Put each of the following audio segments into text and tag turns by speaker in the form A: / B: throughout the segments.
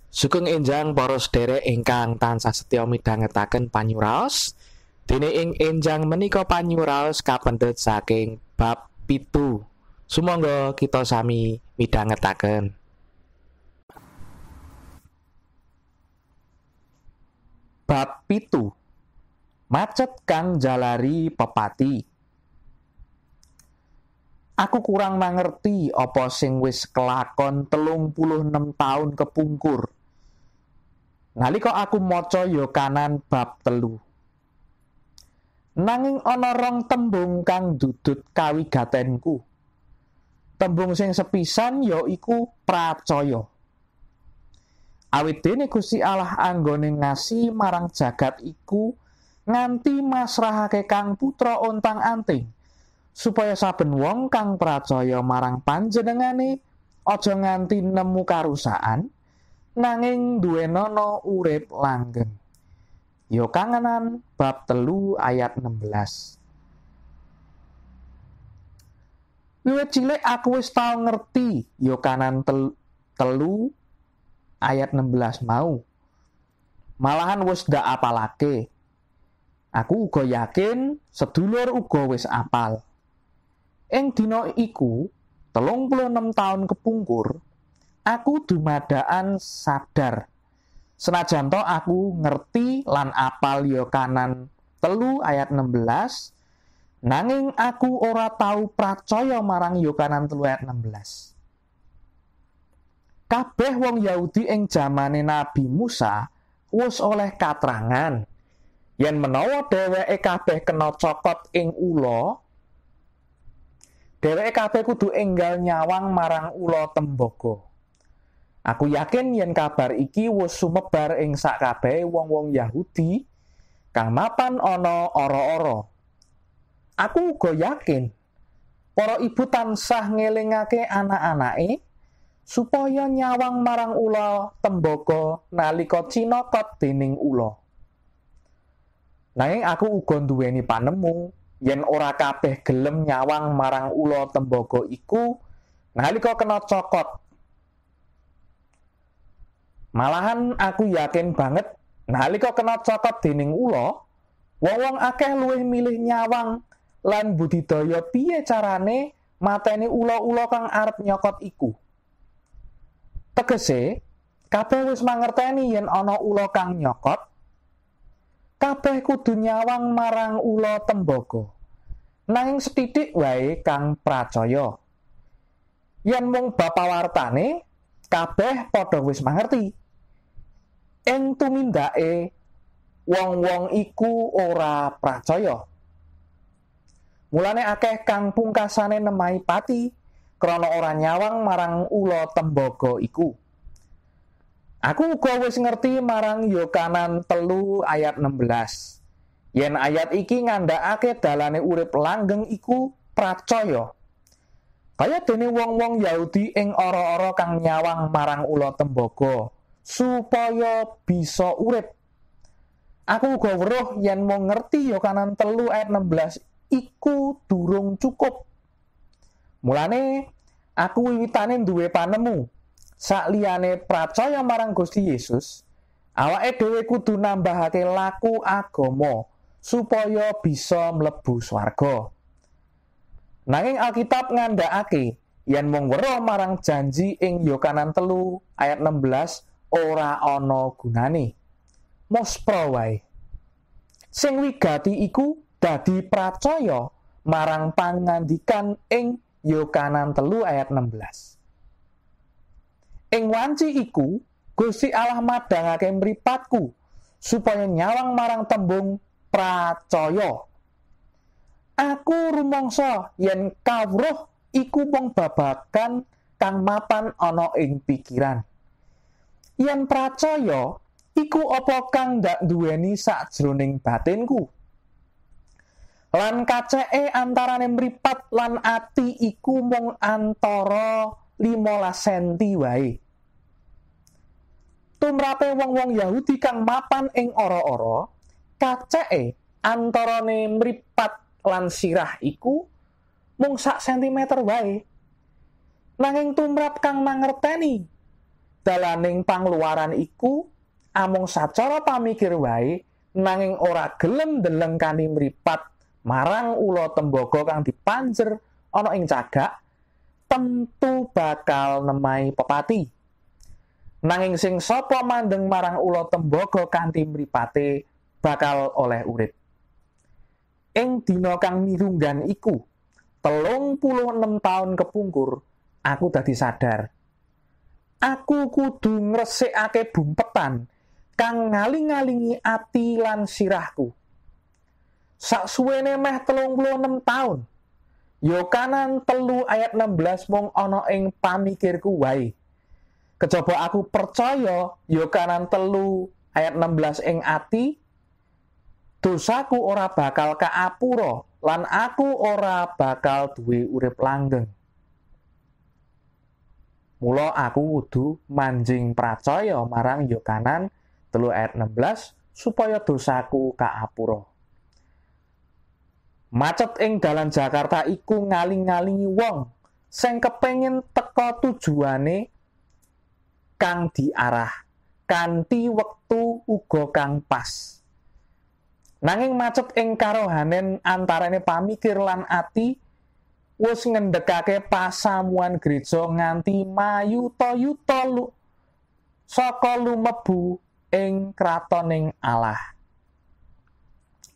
A: Sugeng enjang para sedherek ingkang tansah setya midhangetaken panyuraos. Dene ing enjang menika panyuraos kapendhet saking bab 7. Sumangga kita sami midhangetaken. Bab 7. Macet kang jalari pepati. Aku kurang mangerti apa sing wis kelakon 36 taun kepungkur. Nalika aku maca Yohanan bab 3. Nanging ana rong tembung kang dudut kawigatenku. Tembung sing sepisan yaiku pracaya. Awit dene Gusti Allah anggone ngasi marang jagat iku nganti masrahake Kang Putra ontang-anting supaya saben wong kang pracaya marang panjenengane aja nganti nemu karusaan nanging duwenono urip langgeng. Yohanan bab 3 ayat 16. Wiwit cilik aku wis tau ngerti Yohanan 3 ayat 16 mau. Malahan wis ndak apalake. Aku uga yakin sedulur uga wis apal. Ing dina iku 36 taun kepungkur, aku dumadakan sadar. Senajan to aku ngerti lan apal Yohanan 3 ayat 16, nanging aku ora tau pracaya marang Yohanan 3 ayat 16. Kabeh wong Yahudi ing jamane Nabi Musa wis oleh katrangan yen menawa dheweke kabeh kena cokot ing ula, dheweke kabeh kudu enggal nyawang marang ula tembaga. Aku yakin yen kabar iki wis sumebar ing sakabehe wong-wong Yahudi kang mapan ana ora-ora. Aku uga yakin para ibu tansah ngelingake anak-anake supaya nyawang marang ula tembaga nalika cinokot dening ula. Nanging aku uga nduweni panemu yen ora kabeh gelem nyawang marang ula tembaga iku nalika kena cokot. Malahan aku yakin banget nalika kena cokot dening ula, wong-wong akeh luwih milih nyawang lan budidaya piye carane mateni ula-ula kang arep nyokot iku. Tegese, kabeh wis mangerteni yen ana ula kang nyokot, kabeh kudu nyawang marang ula tembaga. Nanging sethithik wae kang pracaya. Yen mung bab pawartane, kabeh padha wis mangerti. Ing tumindake wong-wong iku ora pracaya. Mulane akeh kang pungkasane nemahi pati krana ora nyawang marang ula tembaga iku. Aku uga wis ngerti marang Yohanan 3 ayat 16. Yen ayat iki ngandhakake dalane urip langgeng iku pracaya. Kaya dene wong-wong Yahudi ing ora-ora kang nyawang marang ula tembaga supaya bisa urip. Aku uga weruh yen mung ngerti Yohanan 3 ayat 16 iku durung cukup. Mulane aku wiwitane duwe panemu. Sakliyane pracaya marang Gusti Yesus, awake dhewe kudu nambahake laku agama supaya bisa mlebu swarga. Nanging Alkitab ngandhakake yen mung weruh marang janji ing Yohanan 3 ayat 16 ora ana gunane. Mospro wae. Sing wigati iku dadi pracaya marang pangandikan ing Yohanan 3 ayat 16. Ing wanci iku Gusti Allah madhangake mripatku supaya nyawang marang tembung pracaya. Aku rumangsa yen kawruh iku mung babagan kang mapan ana ing pikiran. Yen pracaya iku apa kang ndak duweni sakjroning batinku. Lan kaceke antarane mripat lan ati iku mung antara 15 senti wae. Tumrape wong-wong Yahudi kang mapan ing ora-ora, kaceke antarane mripat lan sirah iku mung sak sentimeter wae. Nanging tumrap kang mangerteni dalaning pangluaran iku amung sacara pamikir wae, nanging ora gelem ndeleng kanthi mripat marang ula tembaga kang dipanjer ana ing cagak, tentu bakal nemahi pepati. Nanging sing sapa mandeng marang ula tembaga kanthi mripate bakal oleh urip. Ing dina kang mirunggan iku, 36 taun kepungkur, aku dadi sadar. Aku kudu ngresikake bumpetan kang ngaling-alingi ati lan sirahku. Saksuwene meh 36 taun, Yohanan 3 ayat 16 mung ana ing pamikirku wae. Kejaba aku percaya Yohanan 3 ayat 16 ing ati, dosaku ora bakal kaapura lan aku ora bakal duwe urip langgeng. Mula aku kudu manjing pracaya marang Yohanan 3 ayat 16 supaya dosaku kaapura. Macet ing dalan Jakarta iku ngaling-ngalingi wong sing kepengin teka tujuane kang diarah kanthi wektu uga kang pas. Nanging macet ing karohanen antarane pamikir lan ati wis ngendhekake pasamuan gereja nganti mayuta-yuta saka lumebu ing kratoning Allah.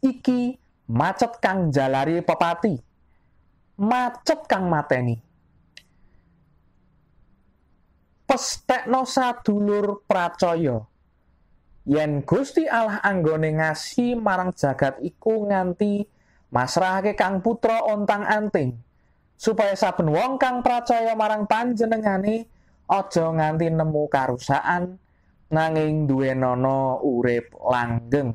A: Iki macet kang jalari pepati, macet kang mateni. Pestekno sadulur pracaya yen Gusti Allah anggone ngasihi marang jagat iku nganti masrahake Kang Putra ontang-anting, supaya saben wong kang pracaya marang panjenengane aja nganti nemu karusaan nanging duwenono urip langgeng.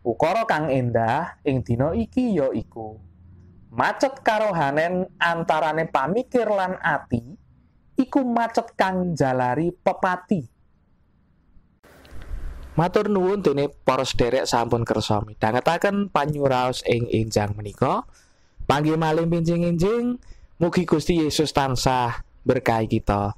A: Ukara kang endah ing dina iki ya iku macet karohanen antarane pamikir lan ati iku macet kang jalari pepati. Matur nuwun dene para sederek sampun kersa midhangetaken panyuraos ing enjang menika. Panggih malih pinjing-enjing mugi Gusti Yesus tansah berkahi kita.